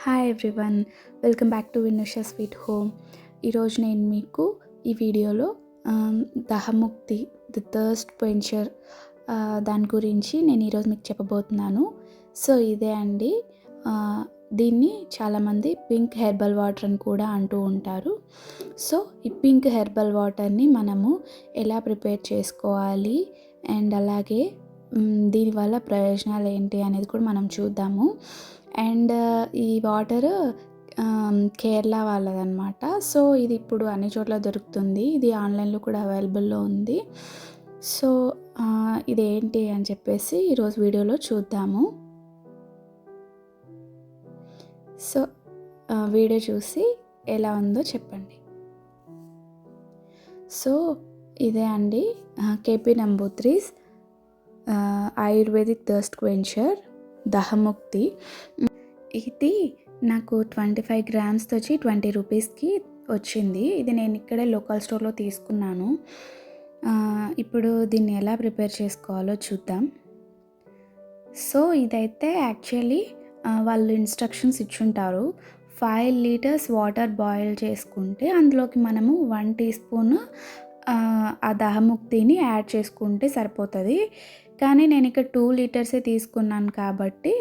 Hi everyone, welcome back to Vinusha sweet home. ఈరోజు నేను మీకు ఈ వీడియోలో దహముక్తి ది థర్స్ట్ క్వెంచర్ దాని గురించి నేను ఈరోజు మీకు చెప్పబోతున్నాను. సో ఇదే అండి, దీన్ని చాలామంది పింక్ హెర్బల్ వాటర్ అని కూడా అంటూ ఉంటారు. సో ఈ పింక్ హెర్బల్ వాటర్ని మనము ఎలా ప్రిపేర్ చేసుకోవాలి అండ్ అలాగే దీనివల్ల ప్రయోజనాలు ఏంటి అనేది కూడా మనం చూద్దాము. అండ్ ఈ వాటర్ కేరళ వాళ్ళదన్నమాట. సో ఇది ఇప్పుడు అన్ని చోట్ల దొరుకుతుంది. ఇది ఆన్లైన్లో కూడా అవైలబుల్లో ఉంది. సో ఇదేంటి అని చెప్పేసి ఈరోజు వీడియోలో చూద్దాము. సో వీడియో చూసి ఎలా ఉందో చెప్పండి. సో ఇదే అండి, కేపీ నంబూత్రీస్ ఆయుర్వేదిక్ థర్స్ట్ క్వెంచర్ దహముక్తి. ఇది నాకు 25 గ్రామ్స్తో వచ్చి 20 రూపీస్కి వచ్చింది. ఇది నేను ఇక్కడే లోకల్ స్టోర్లో తీసుకున్నాను. ఇప్పుడు దీన్ని ఎలా ప్రిపేర్ చేసుకోవాలో చూద్దాం. సో ఇదైతే యాక్చువల్లీ వాళ్ళు ఇన్స్ట్రక్షన్స్ ఇచ్చుంటారు. 5 లీటర్స్ వాటర్ బాయిల్ చేసుకుంటే అందులోకి మనము 1 టీ స్పూన్ ఆ దహముక్తిని యాడ్ చేసుకుంటే సరిపోతుంది. కానీ నేను ఇక్కడ 2 లీటర్సే తీసుకున్నాను కాబట్టి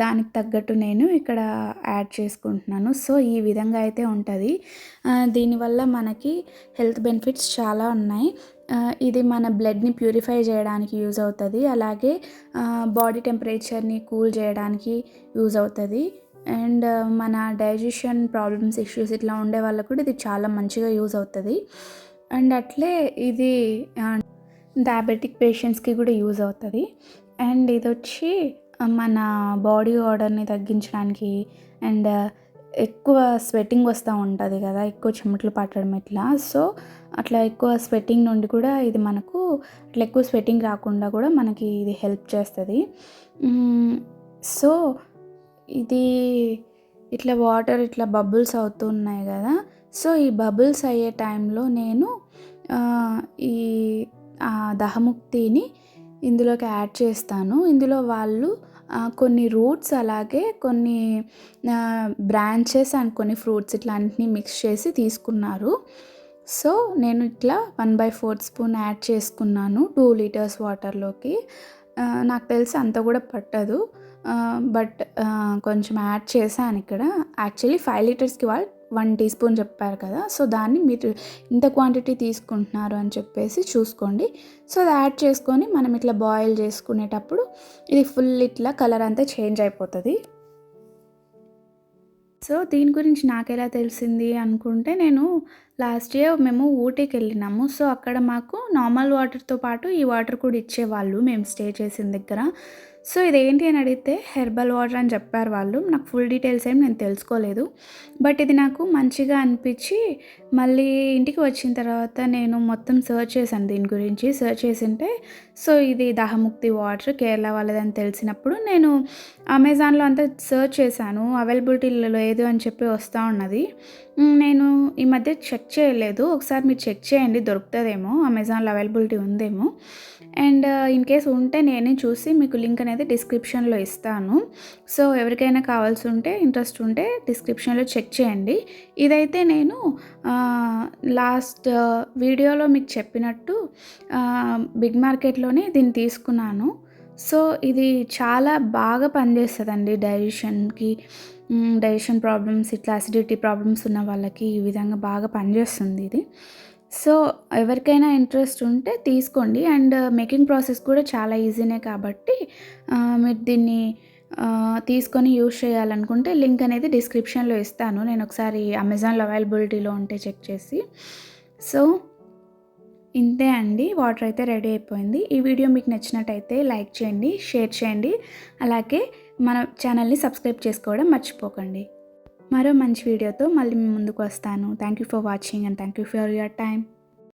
దానికి తగ్గట్టు నేను ఇక్కడ యాడ్ చేసుకుంటున్నాను. సో ఈ విధంగా అయితే ఉంటుంది. దీనివల్ల మనకి హెల్త్ బెనిఫిట్స్ చాలా ఉన్నాయి. ఇది మన బ్లడ్ని ప్యూరిఫై చేయడానికి యూజ్ అవుతుంది. అలాగే బాడీ టెంపరేచర్ని కూల్ చేయడానికి యూజ్ అవుతుంది. అండ్ మన డైజెషన్ ప్రాబ్లమ్స్, ఇష్యూస్ ఇట్లా ఉండే వాళ్ళకు కూడా ఇది చాలా మంచిగా యూజ్ అవుతుంది. అండ్ అట్లే ఇది డయాబెటిక్ పేషెంట్స్కి కూడా యూజ్ అవుతుంది. అండ్ ఇది వచ్చి మన బాడీ ఆర్డర్ని తగ్గించడానికి అండ్ ఎక్కువ స్వెట్టింగ్ వస్తూ ఉంటుంది కదా, ఎక్కువ చెమటలు పట్టడం ఇట్లా. సో అట్లా ఎక్కువ స్వెట్టింగ్ నుండి కూడా ఇది మనకు అట్లా ఎక్కువ స్వెట్టింగ్ రాకుండా కూడా మనకి ఇది హెల్ప్ చేస్తుంది. సో ఇది ఇట్లా వాటర్ ఇట్లా బబుల్స్ అవుతున్నాయి కదా. సో ఈ బబుల్స్ అయ్యే టైంలో నేను ఈ దహముక్తిని ఇందులోకి యాడ్ చేస్తాను. ఇందులో వాళ్ళు కొన్ని రూట్స్ అలాగే కొన్ని బ్రాంచెస్ అండ్ కొన్ని ఫ్రూట్స్ ఇట్లా అన్నిటినీ మిక్స్ చేసి తీసుకున్నారు. సో నేను ఇట్లా 1/4 స్పూన్ యాడ్ చేసుకున్నాను 2 లీటర్స్ వాటర్లోకి. నాకు తెలిసి అంత కూడా పట్టదు, బట్ కొంచెం యాడ్ చేశాను ఇక్కడ. యాక్చువల్లీ 5 లీటర్స్కి వాళ్ళు 1 టీ స్పూన్ చెప్పారు కదా. సో దాన్ని మీరు ఇంత క్వాంటిటీ తీసుకుంటున్నారు అని చెప్పేసి చూసుకోండి. సో అది యాడ్ చేసుకొని మనం ఇట్లా బాయిల్ చేసుకునేటప్పుడు ఇది ఫుల్ ఇట్లా కలర్ అంతా చేంజ్ అయిపోతుంది. సో దీని గురించి నాకు ఎలా తెలిసింది అనుకుంటే, నేను లాస్ట్ ఇయర్ మేము ఊటీకి వెళ్ళినాము. సో అక్కడ మాకు నార్మల్ వాటర్తో పాటు ఈ వాటర్ కూడా ఇచ్చేవాళ్ళు మేము స్టే చేసిన దగ్గర. సో ఇదేంటి అని అడిగితే హెర్బల్ వాటర్ అని చెప్పారు వాళ్ళు. నాకు ఫుల్ డీటెయిల్స్ ఏం నేను తెలుసుకోలేదు. బట్ ఇది నాకు మంచిగా అనిపించి మళ్ళీ ఇంటికి వచ్చిన తర్వాత నేను మొత్తం సర్చ్ చేశాను దీని గురించి. సర్చ్ చేసింటే సో ఇది దహముక్తి వాటర్ కేరళ వాళ్ళదని తెలిసినప్పుడు నేను అమెజాన్లో అంతా సర్చ్ చేశాను. అవైలబిలిటీలో లేదు అని చెప్పి వస్తూ ఉన్నది. నేను ఈ మధ్య చెక్ చేయలేదు. ఒకసారి మీరు చెక్ చేయండి, దొరుకుతుందేమో, అమెజాన్లో అవైలబిలిటీ ఉందేమో. అండ్ ఇన్ కేస్ ఉంటే నేనే చూసి మీకు లింక్ అనేది డిస్క్రిప్షన్లో ఇస్తాను. సో ఎవరికైనా కావాల్సి ఉంటే, ఇంట్రెస్ట్ ఉంటే డిస్క్రిప్షన్లో చెక్ చేయండి. ఇదైతే నేను లాస్ట్ వీడియోలో మీకు చెప్పినట్టు బిగ్ మార్కెట్లోనే దీన్ని తీసుకున్నాను. సో ఇది చాలా బాగా పనిచేస్తుందండి డైజెషన్ ప్రాబ్లమ్స్, ఇట్లా అసిడిటీ ప్రాబ్లమ్స్ ఉన్న వాళ్ళకి ఈ విధంగా బాగా పనిచేస్తుంది ఇది. సో ఎవరికైనా ఇంట్రెస్ట్ ఉంటే తీసుకోండి. అండ్ మేకింగ్ ప్రాసెస్ కూడా చాలా ఈజీనే కాబట్టి మీరు దీన్ని తీసుకొని యూజ్ చేయాలనుకుంటే లింక్ అనేది డిస్క్రిప్షన్లో ఇస్తాను. నేను ఒకసారి అమెజాన్లో అవైలబిలిటీలో ఉంటే చెక్ చేసి. సో ఇంతే అండి, వాటర్ అయితే రెడీ అయిపోయింది. ఈ వీడియో మీకు నచ్చినట్టయితే లైక్ చేయండి, షేర్ చేయండి, అలాగే మన ఛానల్ని సబ్స్క్రైబ్ చేసుకోవడం మర్చిపోకండి. మరో మంచి వీడియోతో మళ్ళీ మీ ముందుకు వస్తాను. Thank you for watching and thank you for your time.